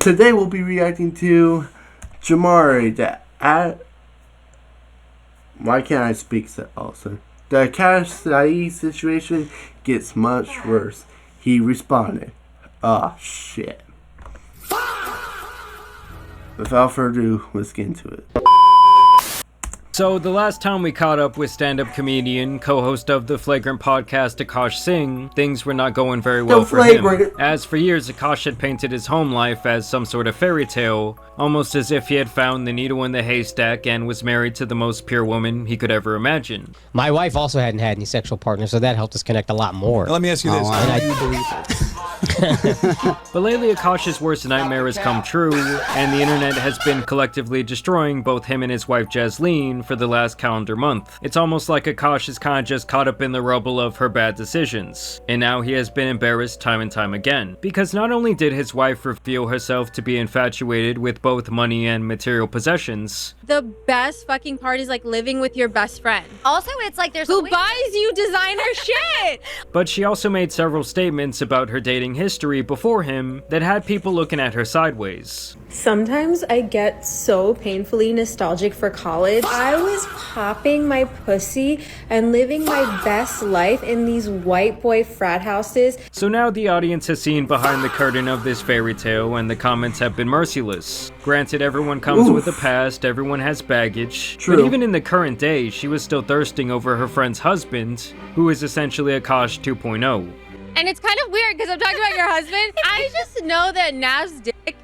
Today we'll be reacting to Jamari, why can't I speak also? The Akaash Singh situation gets much worse. He responded. Shit. Without further ado, let's get into it. So, the last time we caught up with stand-up comedian, co-host of the Flagrant podcast, Akaash Singh, things were not going very well for him. As for years, Akaash had painted his home life as some sort of fairy tale, almost as if he had found the needle in the haystack and was married to the most pure woman he could ever imagine. My wife also hadn't had any sexual partners, so that helped us connect a lot more. Now, let me ask you this. How do you believe it? But lately, Akaash's worst nightmare has come true, and the internet has been collectively destroying both him and his wife Jasleen for the last calendar month. It's almost like Akaash is kinda just caught up in the rubble of her bad decisions, and now he has been embarrassed time and time again. Because not only did his wife reveal herself to be infatuated with both money and material possessions, the best fucking part is like living with your best friend. Also, it's like there's who buys you designer shit. But she also made several statements about her dating history before him that had people looking at her sideways. Sometimes I get so painfully nostalgic for college. I was popping my pussy and living my best life in these white boy frat houses. So now the audience has seen behind the curtain of this fairy tale, and the comments have been merciless. Granted, everyone comes with a past, everyone has baggage. True. But even in the current day, she was still thirsting over her friend's husband, who is essentially Akaash 2.0. And it's kind of weird because I'm talking about your husband. I just know that Nav's dick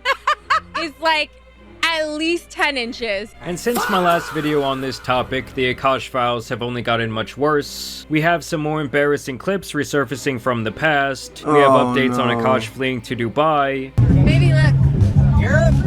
is like at least 10 inches. And since my last video on this topic, the Akaash files have only gotten much worse. We have some more embarrassing clips resurfacing from the past. We have updates on Akaash fleeing to Dubai. Maybe look.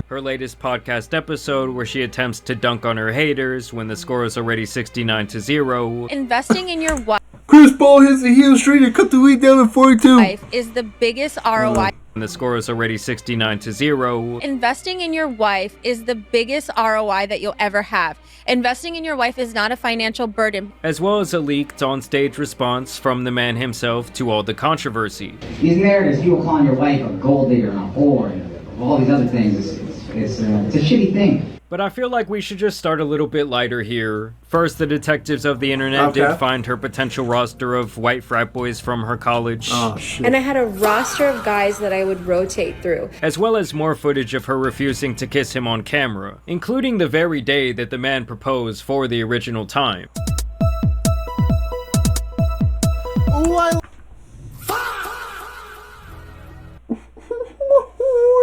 Her latest podcast episode where she attempts to dunk on her haters when the score is already 69-0. Investing in your wife. Chris Paul hits the heel street and cut the weed down to 42. Is the biggest ROI. And the score is already 69-0. Investing in your wife is the biggest ROI that you'll ever have. Investing in your wife is not a financial burden. As well as a leaked on-stage response from the man himself to all the controversy. These narratives, people calling your wife a gold digger and a whore and all these other things, it's a shitty thing. But I feel like we should just start a little bit lighter here. First, the detectives of the internet did find her potential roster of white frat boys from her college. Oh, shit. And I had a roster of guys that I would rotate through. As well as more footage of her refusing to kiss him on camera, including the very day that the man proposed for the original time.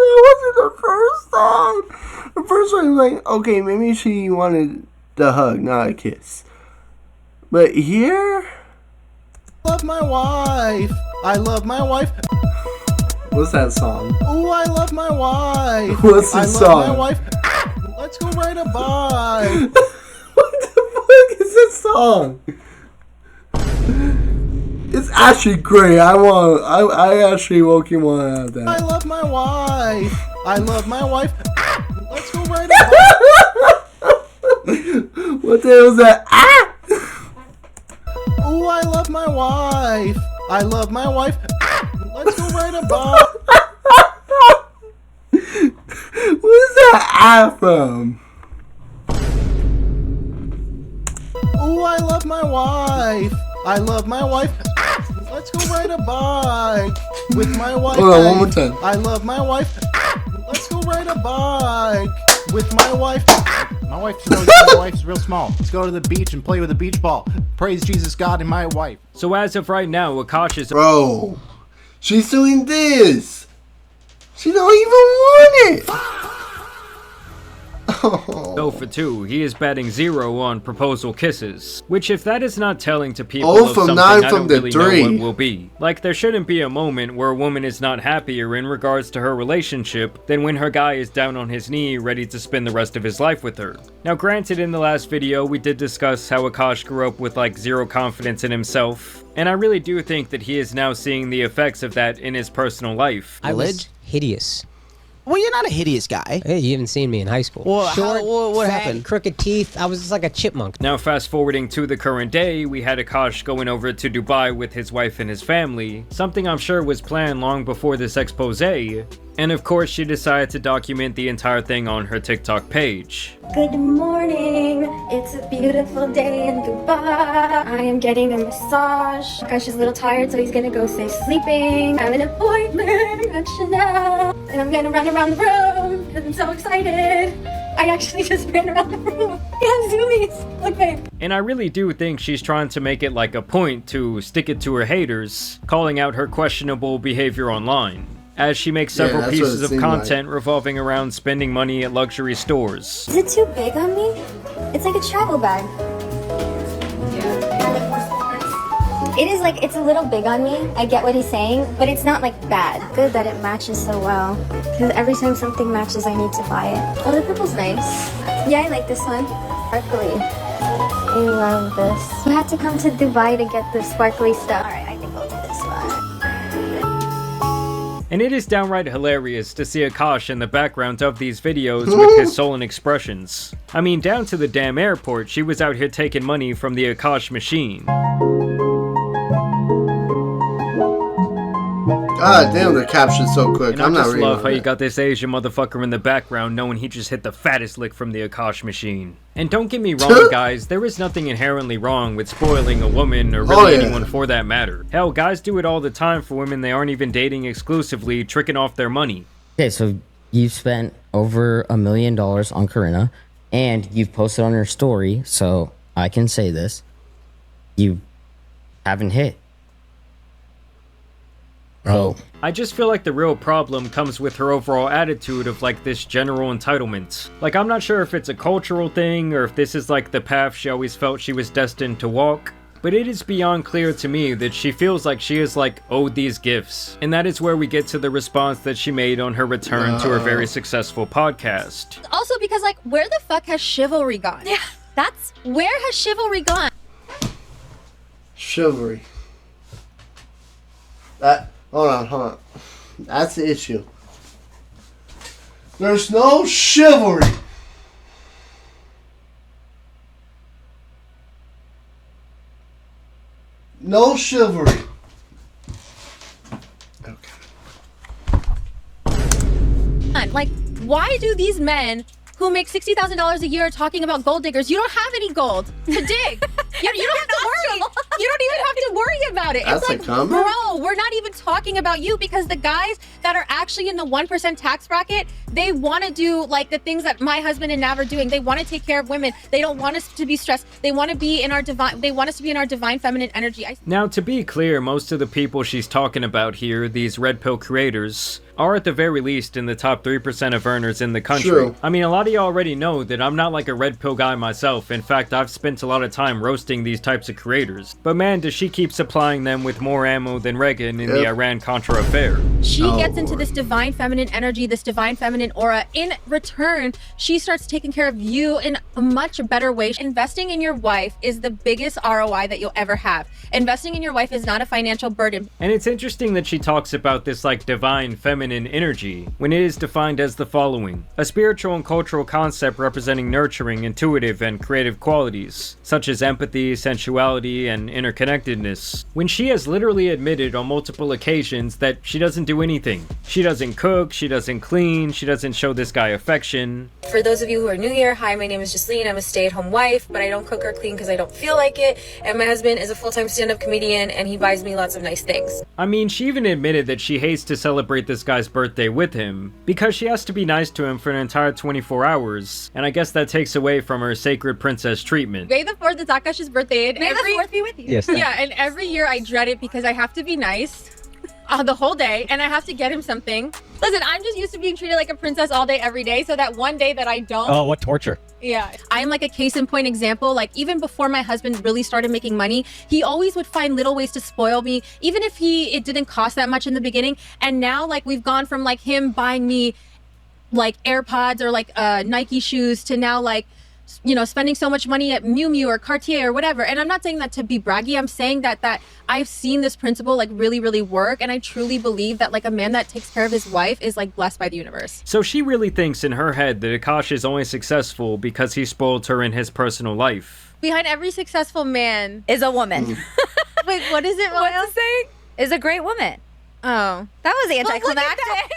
That wasn't the first time. The first one was like, okay, maybe she wanted the hug, not a kiss. But here, I love my wife. I love my wife. What's that song? Ooh, I love my wife. What's the song? I love my wife. Let's go ride a bike. What the fuck is this song? It's actually great. I actually woke him on out of that. I love my wife. I love my wife. Let's go ride a bike. What the hell was that? Ah! Ooh, I love my wife. I love my wife. Let's go ride a bike. Where's that ah from? Ooh, I love my wife. I love my wife. Let's go ride a bike with my wife. Hold on, one more time. I love my wife. Let's go ride a bike with my wife. My wife's real small. Let's go to the beach and play with a beach ball. Praise Jesus God and my wife. So as of right now, Akaash is— Bro, she's doing this. She don't even want it. Oh, for 2. He is batting 0 on proposal kisses. Which, if that is not telling to people Oh, of from something, 9 I from don't the really 3. know what will be. Like, there shouldn't be a moment where a woman is not happier in regards to her relationship than when her guy is down on his knee ready to spend the rest of his life with her. Now, granted, in the last video, we did discuss how Akaash grew up with like 0 confidence in himself. And I really do think that he is now seeing the effects of that in his personal life. I was hideous. Well, you're not a hideous guy. Hey, you haven't seen me in high school. Well, short, what fat, happened? Crooked teeth. I was just like a chipmunk. Now, fast forwarding to the current day, we had Akaash going over to Dubai with his wife and his family, something I'm sure was planned long before this expose. And of course, she decided to document the entire thing on her TikTok page. Good morning. It's a beautiful day in Dubai. I am getting a massage. Akash is a little tired, so he's gonna go stay sleeping. I have an appointment at Chanel, and I'm gonna run around the room because I'm so excited. I actually just ran around the room. Yeah, zoomies. Okay. And I really do think she's trying to make it like a point to stick it to her haters, calling out her questionable behavior online, as she makes several that's what pieces it of seemed content revolving around spending money at luxury stores. Is it too big on me? It's like a travel bag. It is like, it's a little big on me. I get what he's saying, but it's not like bad. Good that it matches so well. Because every time something matches, I need to buy it. Oh, the purple's nice. Yeah, I like this one. Sparkly. I love this. You have to come to Dubai to get the sparkly stuff. Alright, I think I'll do this one. And it is downright hilarious to see Akaash in the background of these videos with his sullen expressions. I mean, down to the damn airport, she was out here taking money from the Akaash machine. God damn, they're captured so quick. And I'm I not just reading love all how you that. got this Asian motherfucker in the background knowing he just hit the fattest lick from the Akaash machine. And don't get me wrong, guys, there is nothing inherently wrong with spoiling a woman or really anyone for that matter. Hell, guys do it all the time for women they aren't even dating exclusively, tricking off their money. Okay, so you've spent over $1 million on Corinna, and you've posted on her story, so I can say this. You haven't hit. Bro. I just feel like the real problem comes with her overall attitude of like this general entitlement. Like, I'm not sure if it's a cultural thing or if this is like the path she always felt she was destined to walk, but it is beyond clear to me that she feels like she is like owed these gifts. And that is where we get to the response that she made on her return to her very successful podcast. Also because, like, where the fuck has chivalry gone? Yeah, where has chivalry gone? Chivalry. Hold on. That's the issue. There's no chivalry. No chivalry. Like, why do these men who make $60,000 a year talking about gold diggers? You don't have any gold to dig. You don't have to worry. You don't even have to worry about it. That's it's like, a comment? bro, we're not even talking about you, because the guys that are actually in the 1% tax bracket, they want to do like the things that my husband and Nav are doing. They want to take care of women. They don't want us to be stressed. They want to be in our divine. They want us to be in our divine feminine energy. Now, to be clear, most of the people she's talking about here, these red pill creators, are at the very least in the top 3% of earners in the country. True. I mean, a lot of you already know that I'm not like a red pill guy myself. In fact, I've spent a lot of time roasting these types of creators. But man, does she keep supplying them with more ammo than Reagan in the Iran-Contra affair. She gets into this divine feminine energy, this divine feminine aura. In return, she starts taking care of you in a much better way. Investing in your wife is the biggest ROI that you'll ever have. Investing in your wife is not a financial burden. And it's interesting that she talks about this like divine feminine energy when it is defined as the following: a spiritual and cultural concept representing nurturing, intuitive, and creative qualities, such as empathy, sensuality, and interconnectedness. When she has literally admitted on multiple occasions that she doesn't do anything. She doesn't cook, she doesn't clean, she doesn't show this guy affection. For those of you who are new here, hi, my name is Justine. I'm a stay-at-home wife, but I don't cook or clean because I don't feel like it. And my husband is a full-time stand-up comedian, and he buys me lots of nice things. I mean, she even admitted that she hates to celebrate this guy's birthday with him because she has to be nice to him for an entire 24 hours, and I guess that takes away from her sacred princess treatment. May the 4th is Akash's birthday. And May the 4th be with you. Yes. Yeah, and every year I dread it because I have to be nice the whole day, and I have to get him something. Listen, I'm just used to being treated like a princess all day, every day, so that one day that I don't... Oh, what torture. Yeah, I'm like a case in point example. Like, even before my husband really started making money, he always would find little ways to spoil me, even if it didn't cost that much in the beginning. And now, like, we've gone from like him buying me like AirPods or like Nike shoes to now, like, you know, spending so much money at Miu Miu or Cartier or whatever. And I'm not saying that to be braggy. I'm saying that I've seen this principle like really, really work. And I truly believe that like a man that takes care of his wife is like blessed by the universe. So she really thinks in her head that Akaash is only successful because he spoiled her in his personal life. Behind every successful man is a woman. Wait, what is it? What's the saying? Is a great woman. Oh. That was anticlimactic.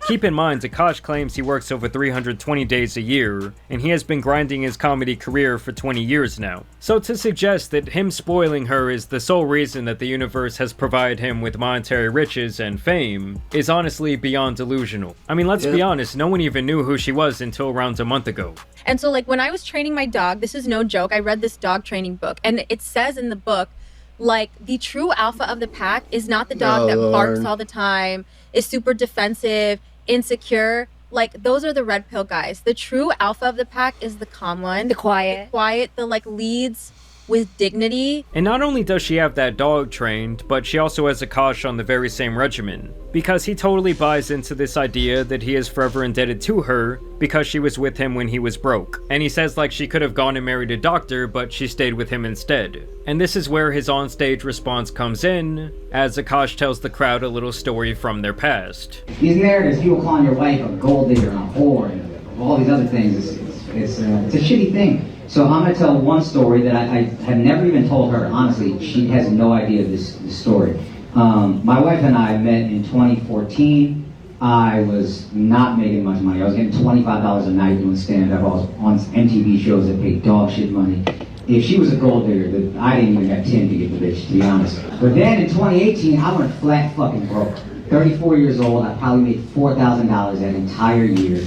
Keep in mind, Akaash claims he works over 320 days a year, and he has been grinding his comedy career for 20 years now. So to suggest that him spoiling her is the sole reason that the universe has provided him with monetary riches and fame is honestly beyond delusional. I mean, let's be honest, no one even knew who she was until around a month ago. And so like when I was training my dog, this is no joke, I read this dog training book, and it says in the book, like, the true alpha of the pack is not the dog that barks all the time, is super defensive, insecure. Like, those are the red pill guys. The true alpha of the pack is the calm one. The quiet. The like leads with dignity. And not only does she have that dog trained, but she also has Akaash on the very same regimen, because he totally buys into this idea that he is forever indebted to her because she was with him when he was broke. And he says like she could have gone and married a doctor, but she stayed with him instead. And this is where his onstage response comes in, as Akaash tells the crowd a little story from their past. These narratives, people calling your wife a gold digger and a whore and all these other things, it's a shitty thing. So I'm going to tell one story that I have never even told her. Honestly, she has no idea of this story. My wife and I met in 2014. I was not making much money. I was getting $25 a night doing stand-up. I was on MTV shows that paid dog shit money. If she was a gold digger, I didn't even have 10 to get the bitch, to be honest. But then in 2018, I went flat fucking broke. 34 years old, I probably made $4,000 that entire year.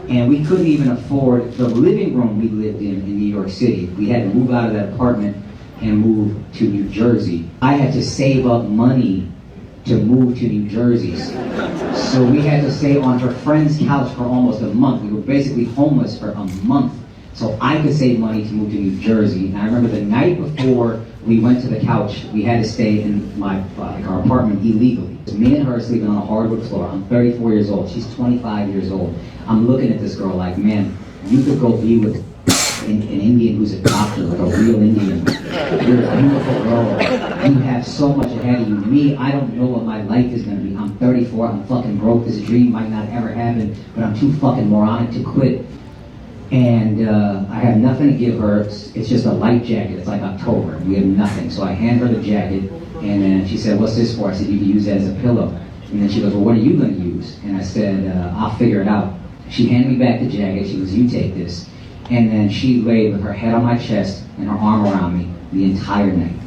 And we couldn't even afford the living room we lived in New York City. We had to move out of that apartment and move to New Jersey. I had to save up money to move to New Jersey. So we had to stay on her friend's couch for almost a month. We were basically homeless for a month. So I could save money to move to New Jersey. And I remember the night before we went to the couch, we had to stay in our apartment illegally. Me and her sleeping on a hardwood floor. I'm 34 years old. She's 25 years old. I'm looking at this girl like, man, you could go be with an Indian who's a doctor, like a real Indian. You're a beautiful girl. You have so much ahead of you. Me, I don't know what my life is going to be. I'm 34. I'm fucking broke. This dream might not ever happen, but I'm too fucking moronic to quit. And I have nothing to give her. It's just a light jacket. It's like October. We have nothing. So I hand her the jacket, and then she said, what's this for? I said, you can use that as a pillow. And then she goes, well, what are you going to use? And I said, I'll figure it out. She handed me back the jacket. She goes, you take this. And then she laid with her head on my chest and her arm around me the entire night.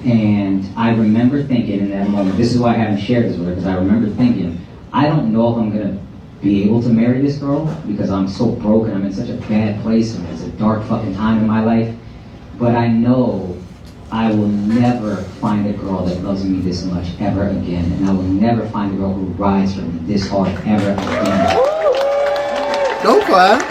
And I remember thinking in that moment, this is why I haven't shared this with her, because I remember thinking, I don't know if I'm going to be able to marry this girl because I'm so broke and I'm in such a bad place and it's a dark fucking time in my life. But I know I will never find a girl that loves me this much ever again. And I will never find a girl who rides for me this hard ever again. Don't clap.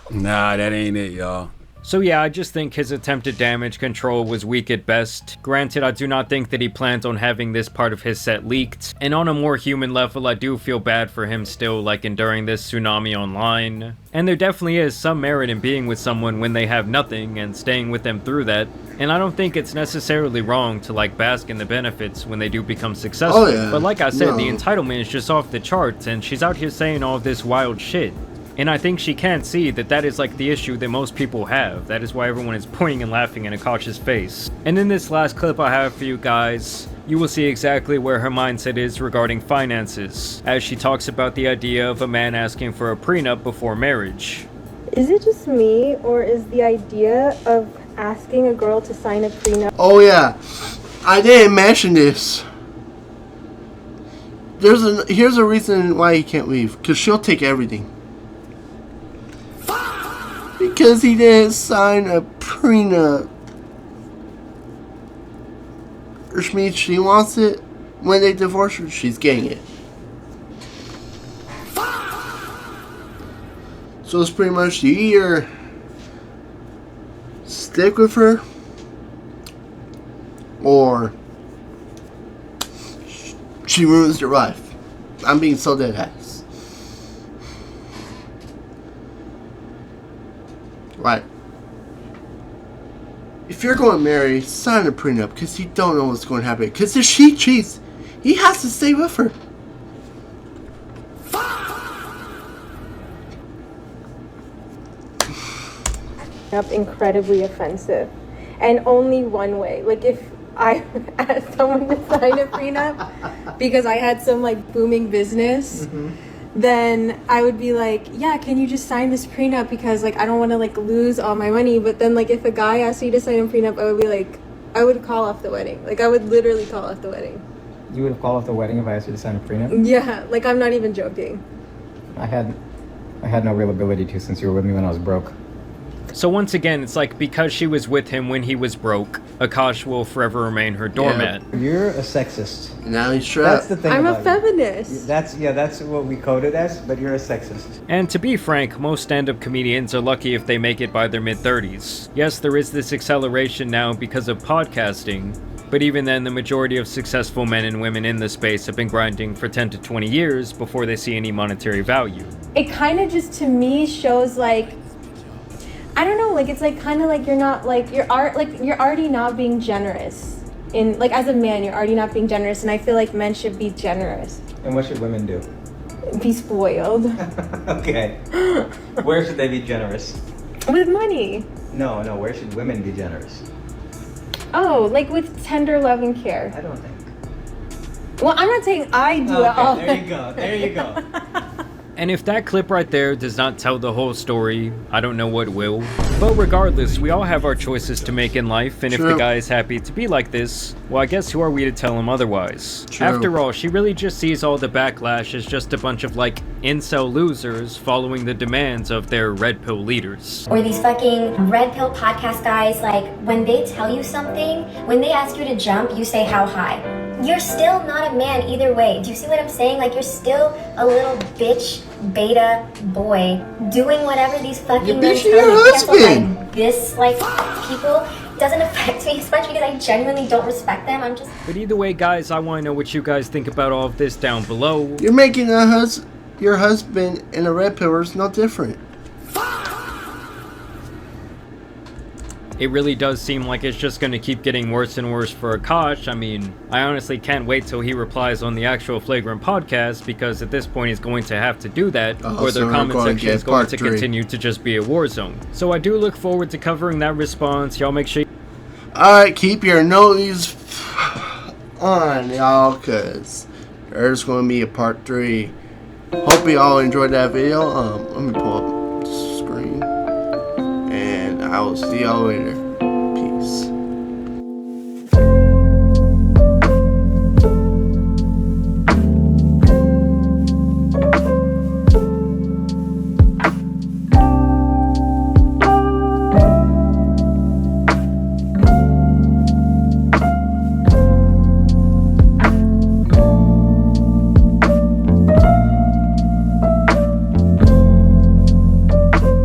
Nah, that ain't it, y'all. So yeah, I just think his attempted damage control was weak at best. Granted, I do not think that he planned on having this part of his set leaked. And on a more human level, I do feel bad for him still, like enduring this tsunami online. And there definitely is some merit in being with someone when they have nothing and staying with them through that. And I don't think it's necessarily wrong to like bask in the benefits when they do become successful. Oh, yeah. But like I said, No. the entitlement is just off the charts and she's out here saying all this wild shit. And I think she can't see that that is like the issue that most people have. That is why everyone is pointing and laughing in Akaash's face. And in this last clip I have for you guys, you will see exactly where her mindset is regarding finances, as she talks about the idea of a man asking for a prenup before marriage. Is it just me, or is the idea of asking a girl to sign a prenup? Oh yeah, I didn't mention this. Here's a reason why he can't leave, because she'll take everything. Because he didn't sign a prenup. Which means she wants it. When they divorce her, she's getting it. So it's pretty much you either stick with her or she ruins your life. I'm being so dead ass. Right. If you're going to marry, sign a prenup because you don't know what's going to happen. Because if she cheats, he has to stay with her. Up incredibly offensive, and only one way. Like if I asked someone to sign a prenup because I had some like booming business then I would be like, yeah, can you just sign this prenup because like I don't want to like lose all my money. But then like if a guy asked me to sign a prenup, I would be like, I would call off the wedding. Like I would literally call off the wedding. You would have called off the wedding if I asked you to sign a prenup? Yeah, like I'm not even joking. I had no real ability to, since you were with me when I was broke. So once again, it's like because she was with him when he was broke, Akaash will forever remain her doormat. You're a sexist. Now he's trapped. That's the thing. I'm a about feminist. you. That's what we coded as, but you're a sexist. And to be frank, most stand-up comedians are lucky if they make it by their mid-30s. Yes, there is this acceleration now because of podcasting, but even then, the majority of successful men and women in this space have been grinding for 10 to 20 years before they see any monetary value. It kind of just, to me, shows like, I don't know, like it's like kind of like you're not like you're already not being generous in like as a man you're already not being generous, and I feel like men should be generous. And what should women do? Be spoiled. Okay. Where should they be generous? With money. No, where should women be generous? Oh, like with tender love and care. I don't think. Well, I'm not saying I do it all. There you go. And if that clip right there does not tell the whole story, I don't know what will. But regardless, we all have our choices to make in life, and if the guy is happy to be like this, well, I guess who are we to tell him otherwise? True. After all, she really just sees all the backlash as just a bunch of, like, incel losers following the demands of their red pill leaders. Or these fucking red pill podcast guys, like when they tell you something, when they ask you to jump, you say how high. You're still not a man either way. Do you see what I'm saying? Like you're still a little bitch, beta boy doing whatever these fucking men tell you. Cancel like this, like people doesn't affect me, especially because I genuinely don't respect them. I'm just. But either way, guys, I want to know what you guys think about all of this down below. You're making your husband and a red pillar is no different. It really does seem like it's just going to keep getting worse and worse for Akaash. I mean, I honestly can't wait till he replies on the actual Flagrant podcast, because at this point he's going to have to do that, or their comment section is going to continue to just be a war zone. So I do look forward to covering that response. Y'all make sure. Alright, keep your nose on, y'all, because there's going to be a part 3. Hope you all enjoyed that video. Let me pull up the screen. And I will see y'all later.